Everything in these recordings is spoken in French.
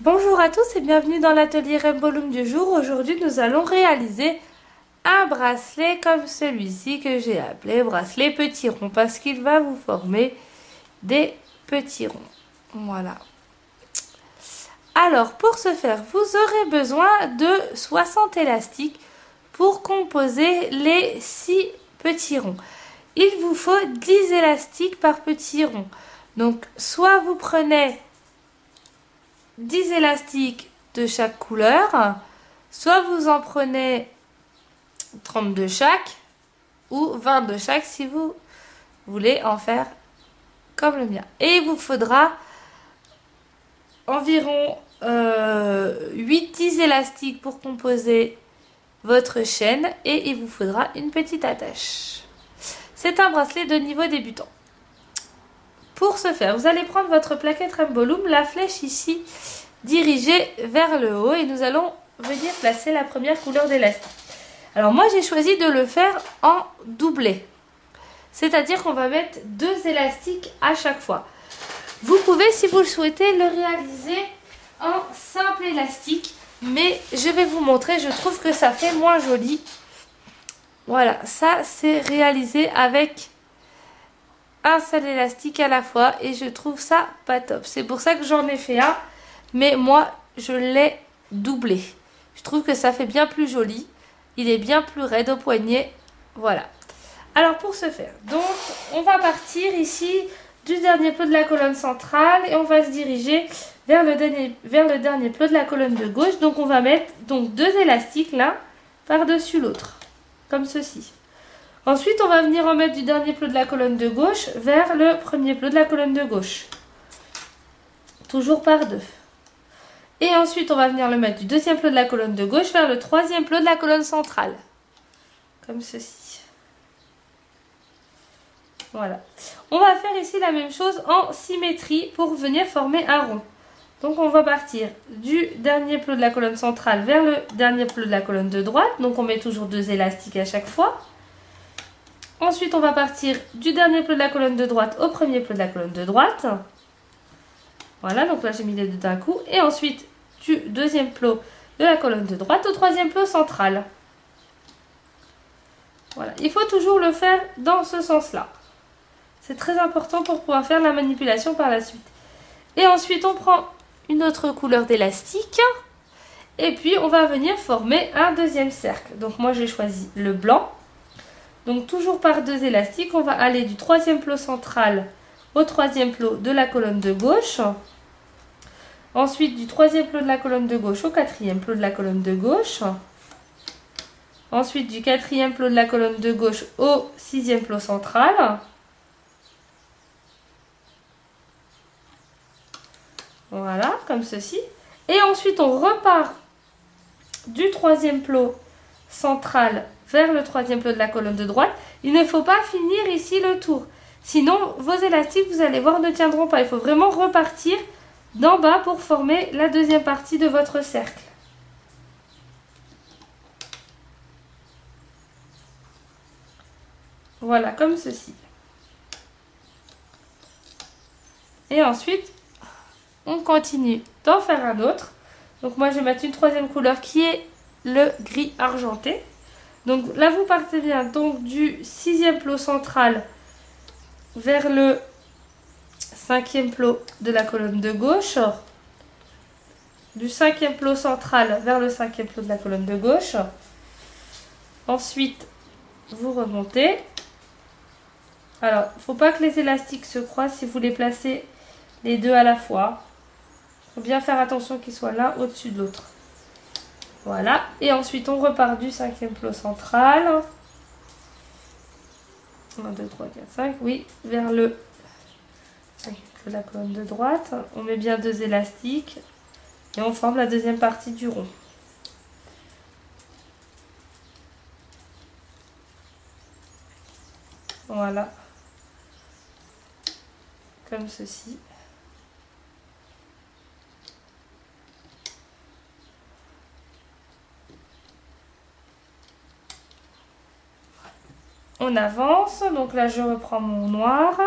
Bonjour à tous et bienvenue dans l'atelier Rainbow Loom du jour. Aujourd'hui nous allons réaliser un bracelet comme celui-ci que j'ai appelé bracelet petit rond parce qu'il va vous former des petits ronds. Voilà. Alors pour ce faire vous aurez besoin de 60 élastiques pour composer les 6 petits ronds. Il vous faut 10 élastiques par petit rond. Donc soit vous prenez 10 élastiques de chaque couleur, soit vous en prenez 30 de chaque ou 20 de chaque si vous voulez en faire comme le mien. Et il vous faudra environ 8-10 élastiques pour composer votre chaîne et il vous faudra une petite attache. C'est un bracelet de niveau débutant. Pour ce faire, vous allez prendre votre plaquette Rainbow Loom, la flèche ici dirigée vers le haut et nous allons venir placer la première couleur d'élastique. Alors moi j'ai choisi de le faire en doublé, c'est-à-dire qu'on va mettre 2 élastiques à chaque fois. Vous pouvez, si vous le souhaitez, le réaliser en simple élastique, mais je vais vous montrer, je trouve que ça fait moins joli. Voilà, ça c'est réalisé avec un seul élastique à la fois et je trouve ça pas top. C'est pour ça que j'en ai fait un, mais moi je l'ai doublé. Je trouve que ça fait bien plus joli. Il est bien plus raide au poignet. Voilà. Alors pour ce faire, donc on va partir ici du dernier plot de la colonne centrale et on va se diriger vers le dernier plot de la colonne de gauche. Donc on va mettre donc 2 élastiques l'un par-dessus l'autre, comme ceci. Ensuite, on va venir en mettre du dernier plot de la colonne de gauche vers le premier plot de la colonne de gauche. Toujours par 2. Et ensuite, on va venir le mettre du deuxième plot de la colonne de gauche vers le troisième plot de la colonne centrale. Comme ceci. Voilà. On va faire ici la même chose en symétrie pour venir former un rond. Donc, on va partir du dernier plot de la colonne centrale vers le dernier plot de la colonne de droite. Donc, on met toujours 2 élastiques à chaque fois. Ensuite, on va partir du dernier plot de la colonne de droite au premier plot de la colonne de droite. Voilà, donc là j'ai mis les deux d'un coup. Et ensuite, du deuxième plot de la colonne de droite au troisième plot central. Voilà, il faut toujours le faire dans ce sens-là. C'est très important pour pouvoir faire la manipulation par la suite. Et ensuite, on prend une autre couleur d'élastique. Et puis, on va venir former un deuxième cercle. Donc moi, j'ai choisi le blanc. Donc toujours par 2 élastiques, on va aller du troisième plot central au troisième plot de la colonne de gauche. Ensuite du troisième plot de la colonne de gauche au quatrième plot de la colonne de gauche. Ensuite du quatrième plot de la colonne de gauche au sixième plot central. Voilà, comme ceci. Et ensuite on repart du troisième plot central vers le troisième plot de la colonne de droite. Il ne faut pas finir ici le tour. Sinon, vos élastiques, vous allez voir, ne tiendront pas. Il faut vraiment repartir d'en bas pour former la deuxième partie de votre cercle. Voilà, comme ceci. Et ensuite, on continue d'en faire un autre. Donc moi, je vais mettre une troisième couleur qui est le gris argenté. Donc là, vous partez bien donc du sixième plot central vers le cinquième plot de la colonne de gauche. Du cinquième plot central vers le cinquième plot de la colonne de gauche. Ensuite, vous remontez. Alors, il ne faut pas que les élastiques se croisent si vous les placez les deux à la fois. Il faut bien faire attention qu'ils soient l'un au-dessus de l'autre. Voilà, et ensuite on repart du cinquième plot central. 1, 2, 3, 4, 5, oui, vers le cinquième plot de la colonne de droite. On met bien 2 élastiques et on forme la deuxième partie du rond. Voilà, comme ceci. On avance, donc là je reprends mon noir.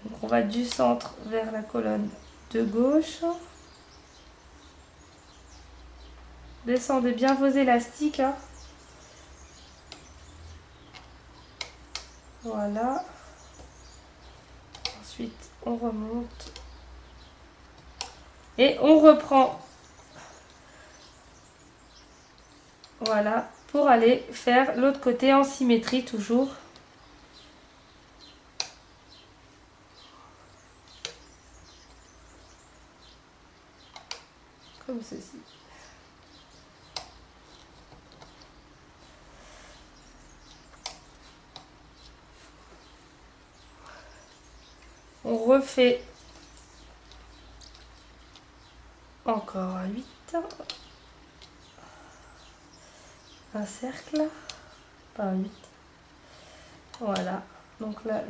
Donc on va du centre vers la colonne de gauche. Descendez bien vos élastiques. Hein. Voilà. Ensuite, on remonte. Et on reprend. Voilà. Pour aller faire l'autre côté en symétrie toujours. Comme ceci. On refait encore 8. Un cercle, pas 8. Voilà. Donc là,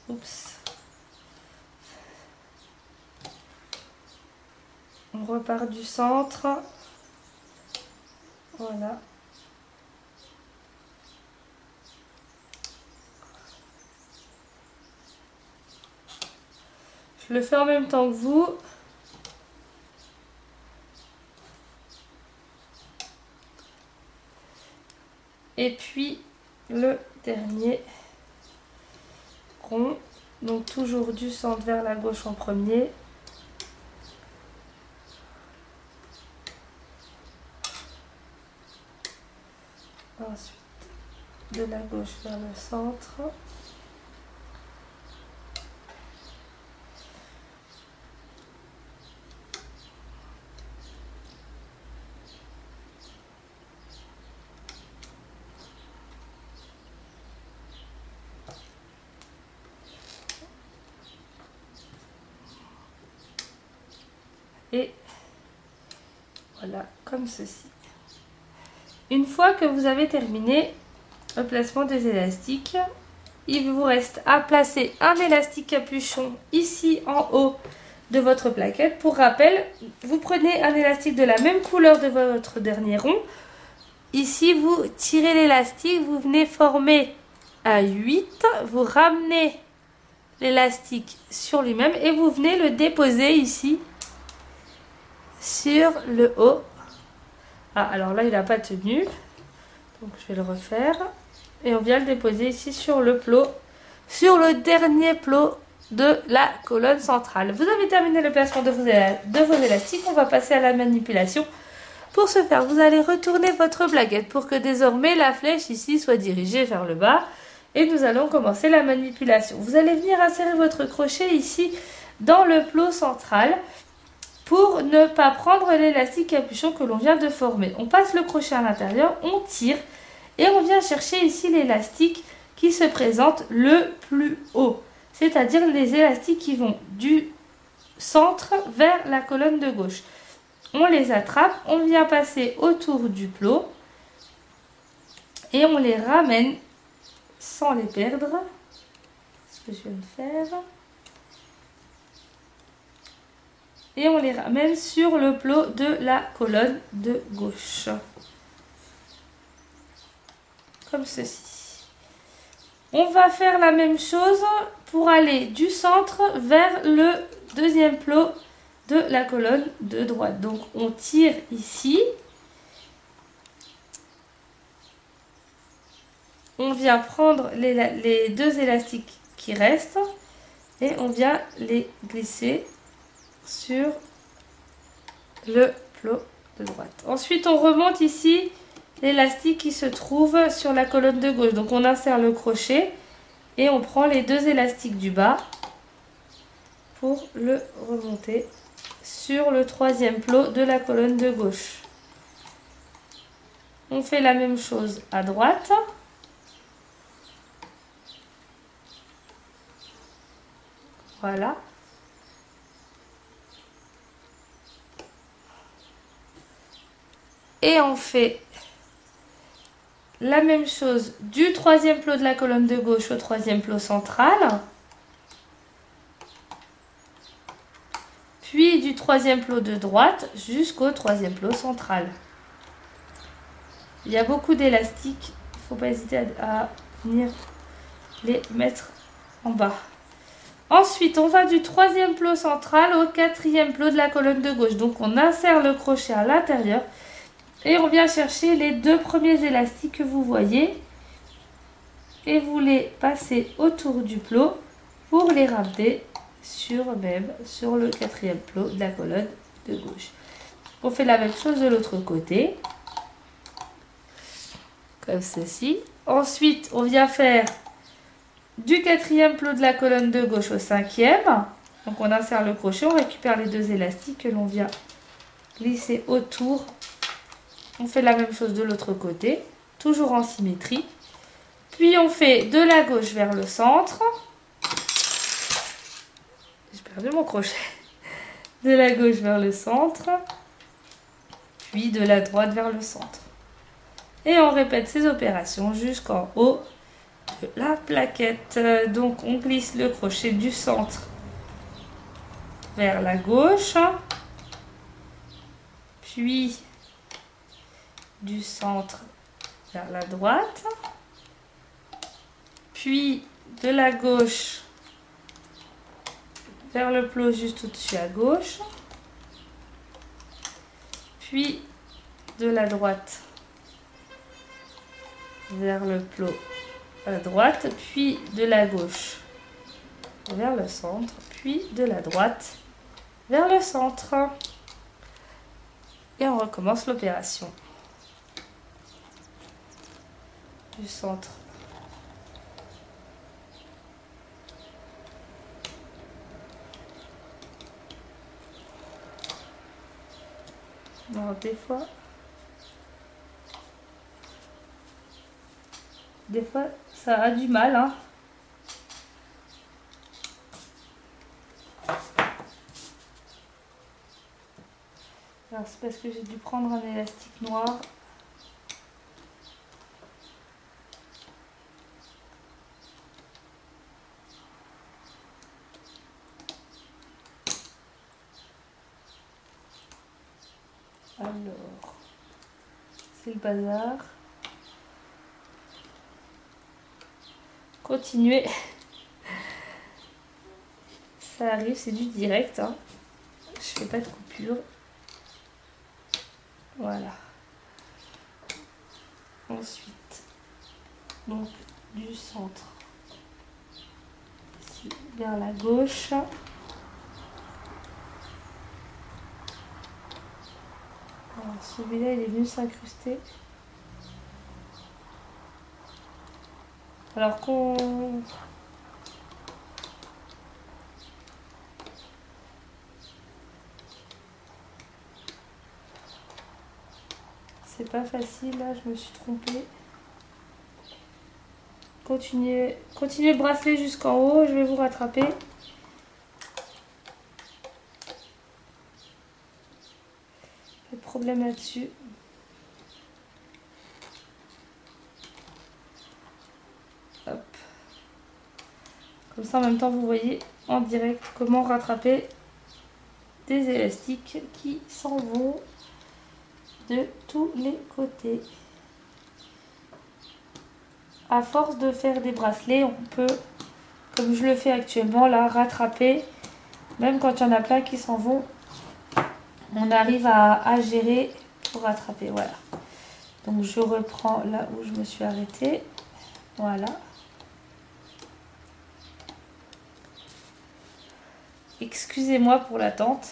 oups. On repart du centre. Voilà. Je le fais en même temps que vous. Et puis le dernier rond. Donc toujours du centre vers la gauche en premier. Ensuite de la gauche vers le centre. Et voilà, comme ceci. Une fois que vous avez terminé le placement des élastiques, il vous reste à placer un élastique capuchon ici en haut de votre plaquette. Pour rappel, vous prenez un élastique de la même couleur de votre dernier rond. Ici, vous tirez l'élastique, vous venez former un 8, vous ramenez l'élastique sur lui-même et vous venez le déposer ici sur le haut. Ah, alors là, il n'a pas tenu. Donc, je vais le refaire. Et on vient le déposer ici sur le plot, sur le dernier plot de la colonne centrale. Vous avez terminé le placement de vos élastiques. On va passer à la manipulation. Pour ce faire, vous allez retourner votre plaquette pour que désormais la flèche ici soit dirigée vers le bas. Et nous allons commencer la manipulation. Vous allez venir insérer votre crochet ici dans le plot central pour ne pas prendre l'élastique capuchon que l'on vient de former. On passe le crochet à l'intérieur, on tire et on vient chercher ici l'élastique qui se présente le plus haut. C'est-à-dire les élastiques qui vont du centre vers la colonne de gauche. On les attrape, on vient passer autour du plot et on les ramène sans les perdre. Ce que je viens de faire. Et on les ramène sur le plot de la colonne de gauche. Comme ceci. On va faire la même chose pour aller du centre vers le deuxième plot de la colonne de droite. Donc on tire ici. On vient prendre les deux élastiques qui restent et on vient les glisser sur le plot de droite. Ensuite, on remonte ici l'élastique qui se trouve sur la colonne de gauche. Donc, on insère le crochet et on prend les deux élastiques du bas pour le remonter sur le troisième plot de la colonne de gauche. On fait la même chose à droite. Voilà. Et on fait la même chose du troisième plot de la colonne de gauche au troisième plot central. Puis du troisième plot de droite jusqu'au troisième plot central. Il y a beaucoup d'élastiques. Il ne faut pas hésiter à venir les mettre en bas. Ensuite, on va du 3e plot central au 4e plot de la colonne de gauche. Donc, on insère le crochet à l'intérieur et on vient chercher les 2 premiers élastiques que vous voyez et vous les passez autour du plot pour les ramener sur le 4e plot de la colonne de gauche. On fait la même chose de l'autre côté, comme ceci. Ensuite, on vient faire du 4e plot de la colonne de gauche au 5e. Donc on insère le crochet, on récupère les 2 élastiques que l'on vient glisser autour. On fait la même chose de l'autre côté, toujours en symétrie. Puis on fait de la gauche vers le centre. J'ai perdu mon crochet. De la gauche vers le centre. Puis de la droite vers le centre. Et on répète ces opérations jusqu'en haut de la plaquette. Donc on glisse le crochet du centre vers la gauche. Puis du centre vers la droite. Puis de la gauche vers le plot juste au-dessus à gauche. Puis de la droite vers le plot à droite. Puis de la gauche vers le centre. Puis de la droite vers le centre. Et on recommence l'opération. Du centre. Alors, des fois, ça a du mal, hein. Alors, c'est parce que j'ai dû prendre un élastique noir. Alors, c'est le bazar. Continuez. Ça arrive, c'est du direct, hein. Je fais pas de coupure. Voilà. Ensuite, donc du centre ici vers la gauche. Celui-là, il est venu s'incruster. Alors qu'on... C'est pas facile, là, je me suis trompée. Continuez le bracelet jusqu'en haut, je vais vous rattraper. Pas de problème là-dessus. Hop. Comme ça, en même temps, vous voyez en direct comment rattraper des élastiques qui s'en vont de tous les côtés. À force de faire des bracelets, on peut, comme je le fais actuellement, là, rattraper. Même quand il y en a plein qui s'en vont, on arrive à gérer pour rattraper. Voilà. Donc je reprends là où je me suis arrêtée. Voilà. Excusez-moi pour l'attente.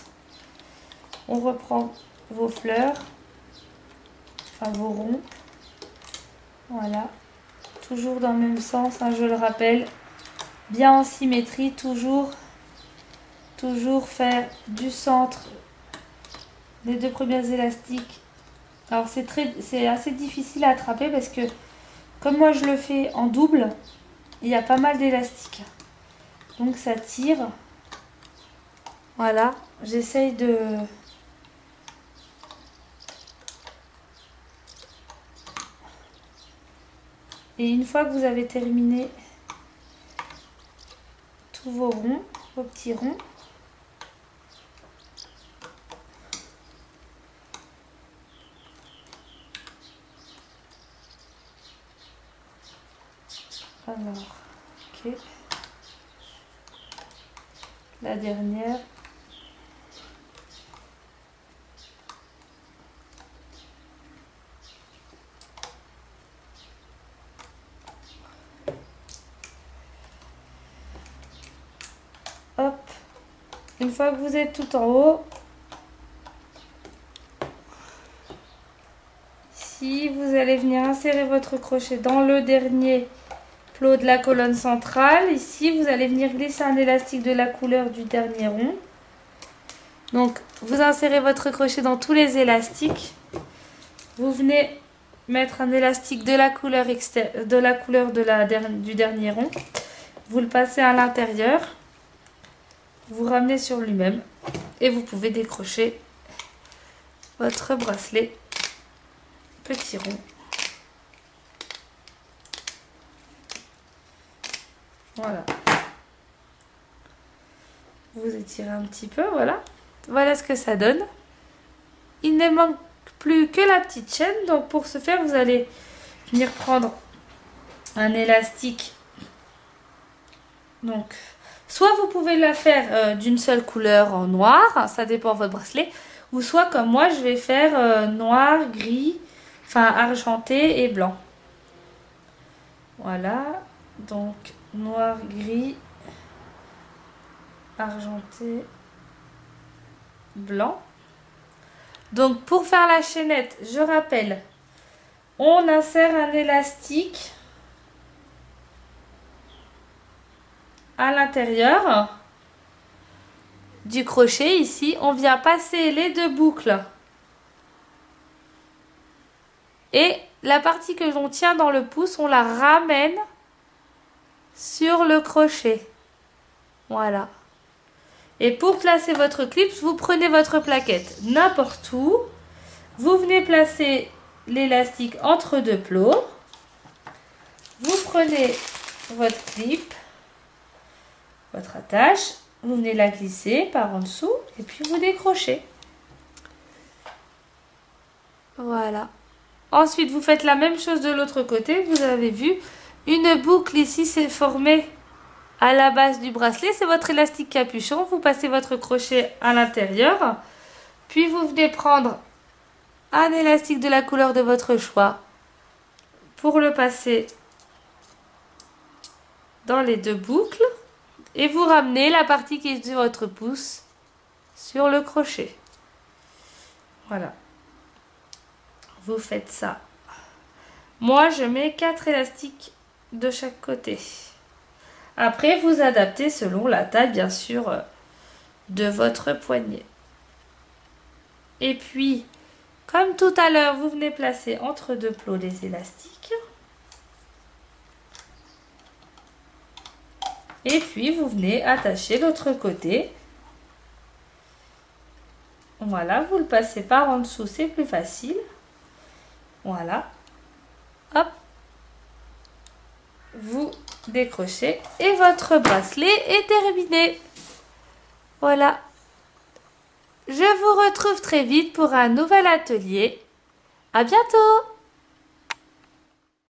On reprend vos fleurs, enfin vos ronds. Voilà. Toujours dans le même sens, hein, je le rappelle. Bien en symétrie, toujours faire du centre les 2 premiers élastiques. Alors c'est assez difficile à attraper parce que comme moi je le fais en double, il y a pas mal d'élastiques. Donc ça tire. Voilà, j'essaye de... Et une fois que vous avez terminé tous vos ronds, vos petits ronds, alors, ok. la dernière. Hop. Une fois que vous êtes tout en haut, ici, vous allez venir insérer votre crochet dans le dernier plot de la colonne centrale. Ici, vous allez venir glisser un élastique de la couleur du dernier rond. Donc, vous insérez votre crochet dans tous les élastiques. Vous venez mettre un élastique de la couleur du dernier rond. Vous le passez à l'intérieur. Vous ramenez sur lui-même. Et vous pouvez décrocher votre bracelet petit rond. Voilà. Vous étirez un petit peu, voilà. Voilà ce que ça donne. Il ne manque plus que la petite chaîne. Donc pour ce faire, vous allez venir prendre un élastique. Donc, soit vous pouvez la faire d'une seule couleur en noir, ça dépend de votre bracelet. Ou soit comme moi, je vais faire noir, gris, enfin argenté et blanc. Voilà. Donc, noir, gris, argenté, blanc. Donc pour faire la chaînette, je rappelle, on insère un élastique à l'intérieur du crochet. Ici, on vient passer les deux boucles et la partie que l'on tient dans le pouce, on la ramène sur le crochet. Voilà. Et pour placer votre clip, vous prenez votre plaquette n'importe où. Vous venez placer l'élastique entre deux plots. Vous prenez votre clip, votre attache. Vous venez la glisser par en dessous et puis vous décrochez. Voilà. Ensuite, vous faites la même chose de l'autre côté. Vous avez vu, une boucle ici s'est formée à la base du bracelet, c'est votre élastique capuchon. Vous passez votre crochet à l'intérieur. Puis vous venez prendre un élastique de la couleur de votre choix pour le passer dans les deux boucles. Et vous ramenez la partie qui est sur votre pouce sur le crochet. Voilà. Vous faites ça. Moi, je mets 4 élastiques de chaque côté. Après, vous adaptez selon la taille, bien sûr, de votre poignet. Et puis, comme tout à l'heure, vous venez placer entre deux plots les élastiques. Et puis, vous venez attacher l'autre côté. Voilà, vous le passez par en dessous, c'est plus facile. Voilà. Hop. Vous décrochez et votre bracelet est terminé. Voilà. Je vous retrouve très vite pour un nouvel atelier. À bientôt!